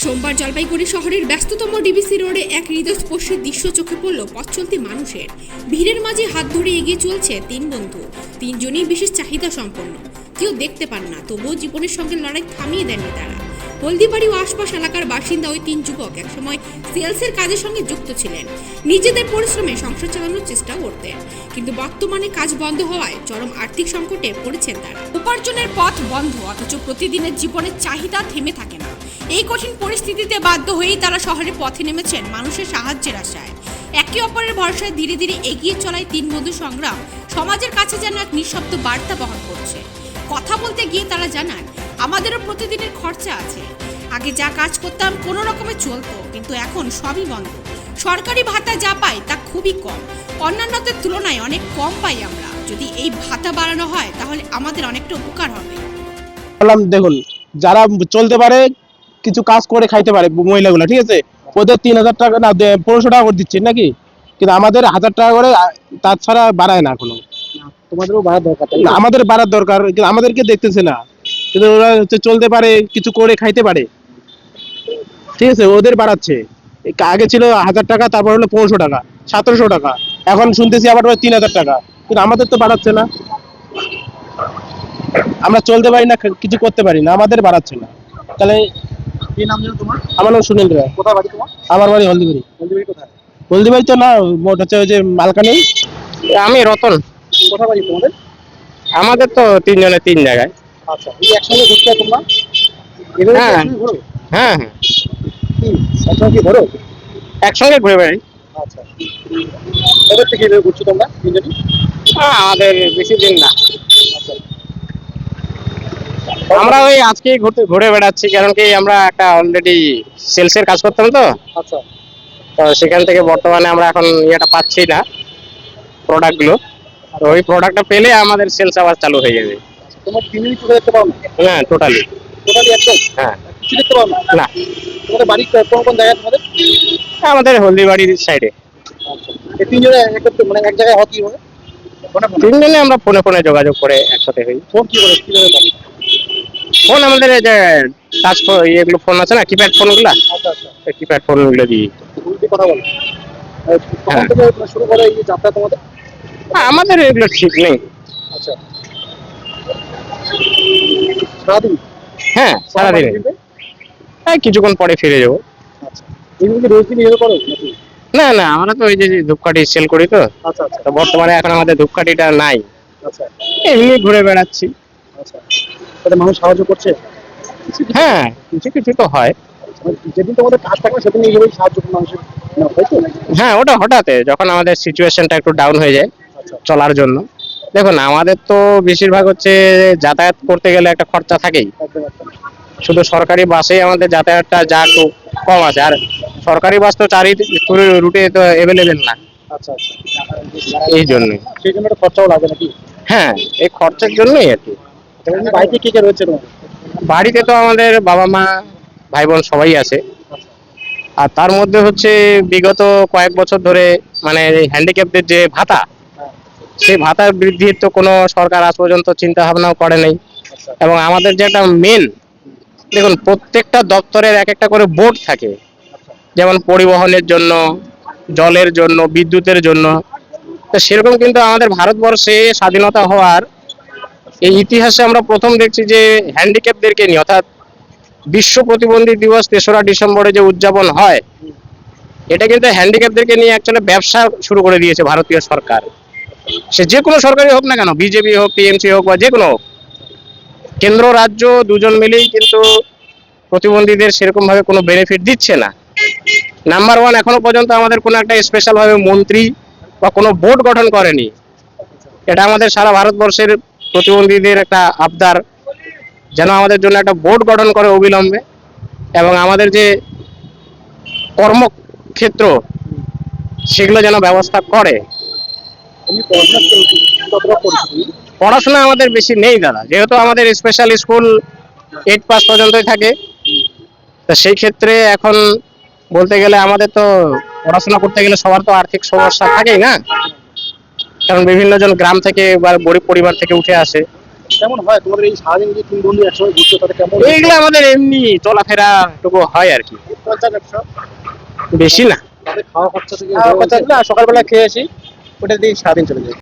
সোমবার জলপাইগুড়ি শহরের ব্যস্ততম ডিবিসি রোডে এক হৃদয়স্পর্শী দৃশ্য চোখে পড়ল পথ চলতি মানুষের। ভিড়ের মাঝে হাত ধরে এগিয়ে চলছে তিন বন্ধু। তিনজনই বিশেষ চাহিদা সম্পন্ন, কেউ দেখতে পান না, তবুও জীবনের সঙ্গে লড়াই থামিয়ে দেননি তারা। হলদিবাড়ি ও আশপাশ এলাকার বাসিন্দা ওই তিন যুবক একসময় সেলসের কাজের সঙ্গে যুক্ত ছিলেন, নিজেদের পরিশ্রমে সংসার চালানোর চেষ্টা করতেন। কিন্তু বর্তমানে কাজ বন্ধ হওয়ায় চরম আর্থিক সংকটে পড়েছেন তারা। উপার্জনের পথ বন্ধ, অথচ প্রতিদিনের জীবনের চাহিদা থেমে থাকে না। এই কঠিন পরিস্থিতিতে বাধ্য হয়েই তারা শহরের পথে নেমেছেন মানুষের সাহায্যের আশায়। একে অপরের ভরসায় ধীরে ধীরে এগিয়ে চলায় তিন বন্ধু সংগ্রাম সমাজের কাছে যেন এক নিঃশব্দ বার্তা বহন করছে। কথা বলতে গিয়ে তারা জানান, আমাদেরও প্রতিদিনের খরচা আছে। আগে যা কাজ করতাম কোনো রকমে চলতো, কিন্তু এখন সবই বন্ধ। সরকারি ভাতা যা পাই তা খুবই কম, অন্যান্যদের তুলনায় অনেক কম পাই আমরা। যদি এই ভাতা বাড়ানো হয় তাহলে আমাদের অনেকটা উপকার হবে। দেখুন, যারা চলতে পারে, কিছু কাজ করে খাইতে পারে মহিলাগুলো, ঠিক আছে, ওদের 3000 টাকা না 1500 টাকা করে দিচ্ছে নাকি, কিন্তু আমাদের 1000 টাকা করে, তাছাড়া বাড়ায় না কোনো। তোমাদেরও বাড়ার দরকার, আমাদের বাড়ার দরকার, কিন্তু আমাদেরকে দেখতেছে না। কিন্তু ওরা চলতে পারে, কিছু করে খাইতে পারে, ঠিক আছে, ওদের বাড়াচ্ছে। আগে ছিল 1000 টাকা, তারপর হলো 1500 টাকা, 1700 টাকা, এখন শুনতেছি আবার 3000 টাকা, কিন্তু আমাদের তো বাড়াচ্ছে না। আমরা চলতে পারি না, কিছু করতে পারি না, আমাদের বাড়াচ্ছে না। তাহলে কি নাম জানো তোমার? আমার নাম সুনীল রায়। কোথায় বাড়ি তোমার? আমার বাড়ি হলদিবাড়ি। হলদিবাড়ি কোথায়? হলদিবাড়ি তো না, হচ্ছে ওই যে মালকানি। আমি রতন। কোথায় বাড়ি তোমাদের? আমাদের তো তিনজনে তিন জায়গায়। আচ্ছা, এই একসঙ্গে ঘুরতে হয় তোমরা? এভাবে কি হ্যাঁ। একসঙ্গে ঘোরো? হ্যাঁ হ্যাঁ, কি একসঙ্গে কি ঘোরো? একসঙ্গে ঘুরে বেড়াই। আচ্ছা, কবে থেকে এভাবে ঘুরছো তোমরা তিনজনই? আমাদের বেশি দিন না, আচ্ছা, আমরা ওই আজকে ঘুরে বেড়াচ্ছি, কারণ কি আমরা একটা অলরেডি সেলসের কাজ করতাম তো, আচ্ছা, তো সেখান থেকে বর্তমানে আমরা এখন ইয়েটা পাচ্ছি না, প্রোডাক্টগুলো। তো ওই প্রোডাক্টটা পেলে আমাদের সেলস আবার চালু হয়ে যাবে। তোমার তিনজনই চোখে দেখতে পাও না? হ্যাঁ, টোটালি। টোটালি একদম হ্যাঁ, কিছু দেখতে পাও না? না, তোমাদের বাড়ি কোন কোন জায়গায় তোমাদের? আমাদের হলদিবাড়ির সাইডে। আচ্ছা, এই তিনজনে একত্রে মানে এক জায়গায় হওয়া কি হবে? ফোনে ফোনে তিনজনে আমরা ফোনে ফোনে যোগাযোগ করে একসাথে হই। ফোন কি করে কিভাবে পাবো? ফোন আমাদের এই যে টাচ এগুলো ফোন আছে না, কিপ্যাড ফোনগুলো, আচ্ছা আচ্ছা, কিপ্যাড ফোনগুলো দিই। তুমি কি কথা বলো? কখন হ্যাঁ। থেকে শুরু করে এই যাত্রা তোমাদের? আমাদের এগুলো ঠিক নেই। আচ্ছা, সারাদিন? হ্যাঁ, সারাদিন। হ্যাঁ, কিছুক্ষণ পরে ফিরে যাবো। আচ্ছা, এগুলো কি রোজ দিন এভাবে করো নাকি? না না, আমরা তো ওই যে ধূপকাঠি সেল করি তো, আচ্ছা আচ্ছা তো বর্তমানে এখন আমাদের ধূপকাঠিটা নাই, আচ্ছা এমনি ঘুরে বেড়াচ্ছি। আচ্ছা, তাহলে মানুষ সাহায্য করছে? হ্যাঁ, কিছু কিছু তো হয়। মানে যেদিন তোমাদের কাজ থাকবে সেদিন এইভাবেই সাহায্য করবে মানুষের, না তাই তো? হ্যাঁ, ওটা হঠাৎ যখন আমাদের সিচুয়েশনটা একটু ডাউন হয়ে যায় আচ্ছা, চলার জন্য। দেখুন, আমাদের তো বেশিরভাগ হচ্ছে যাতায়াত করতে গেলে একটা খরচা থাকেই। একদম একদম। শুধু সরকারি বাসেই আমাদের যাতায়াতটা যা একটু কম আছে, আর সরকারি বাস তো চারি রুটে তো অ্যাভেলেবেল না, আচ্ছা আচ্ছা, এই জন্যই। সেই জন্য একটা খরচাও লাগে নাকি? হ্যাঁ, এই খরচার জন্যই আর কি। তাহলে বাড়িতে কে কে রয়েছে তোমার? বাড়িতে তো আমাদের বাবা মা ভাই বোন সবাই আছে, আর তার মধ্যে হচ্ছে বিগত কয়েক বছর ধরে মানে হ্যান্ডিক্যাপদের যে ভাতা, সেই ভাতা বৃদ্ধির তো কোনো সরকার আজ পর্যন্ত চিন্তা ভাবনাও করে নাই। আচ্ছা এবং আমাদের যেটা মেন, দেখুন, প্রত্যেকটা দপ্তরের এক একটা করে বোর্ড থাকে, যেমন পরিবহনের জন্য, জলের জন্য, বিদ্যুতের জন্য। তো সেরকম কিন্তু আমাদের ভারতবর্ষে স্বাধীনতা হওয়ার এই ইতিহাসে আমরা প্রথম দেখছি যে হ্যান্ডিক্যাপদেরকে নিয়ে, অর্থাৎ বিশ্ব প্রতিবন্ধী দিবস 3রা ডিসেম্বরে যে উদযাপন হয়, এটা কিন্তু হ্যান্ডিক্যাপদেরকে নিয়ে অ্যাকচুয়ালি ব্যবসা শুরু করে দিয়েছে ভারতীয় সরকার। সে যে কোনো সরকারি হোক না কেন, বিজেপি হোক, টিএমসি হোক, বা যে কোনো হোক, কেন্দ্র রাজ্য দুজন মিলেই কিন্তু প্রতিবন্ধীদের সেরকম ভাবে কোনো বেনিফিট দিচ্ছে না। নাম্বার ওয়ান, এখনো পর্যন্ত আমাদের কোনো একটা স্পেশাল ভাবে মন্ত্রী বা কোনো বোর্ড গঠন করেনি। এটা আমাদের সারা ভারতবর্ষের প্রতিবন্ধীদের একটা আবদার, যেন আমাদের জন্য একটা বোর্ড গঠন করে অবিলম্বে, এবং আমাদের যে কর্মক্ষেত্র সেগুলো যেন ব্যবস্থা করে। তুমি পড়াশোনা কতটা করছো তুমি? পড়াশোনা আমাদের বেশি নেই দাদা, যেহেতু আমাদের স্পেশাল স্কুল 8 পাস পর্যন্তই থাকে। তো সেই ক্ষেত্রে এখন বলতে গেলে আমাদের তো পড়াশোনা করতে গেলে সবার তো আর্থিক সমস্যা থাকেই না, কারণ বিভিন্ন জন গ্রাম থেকে বা গরিব পরিবার থেকে উঠে আসে। কেমন হয় তোমাদের এই সারাদিন যে তিন বন্ধু একসঙ্গে ঘুরছো তাতে কেমন এইগুলো আমাদের এমনি চলাফেরা টুকু হয় আর কি, 50-100 বেশি না। তাদের খাওয়া খরচা থেকে সকালবেলা খেয়ে আসি, ওটা দিয়ে সারাদিন চলে যায়।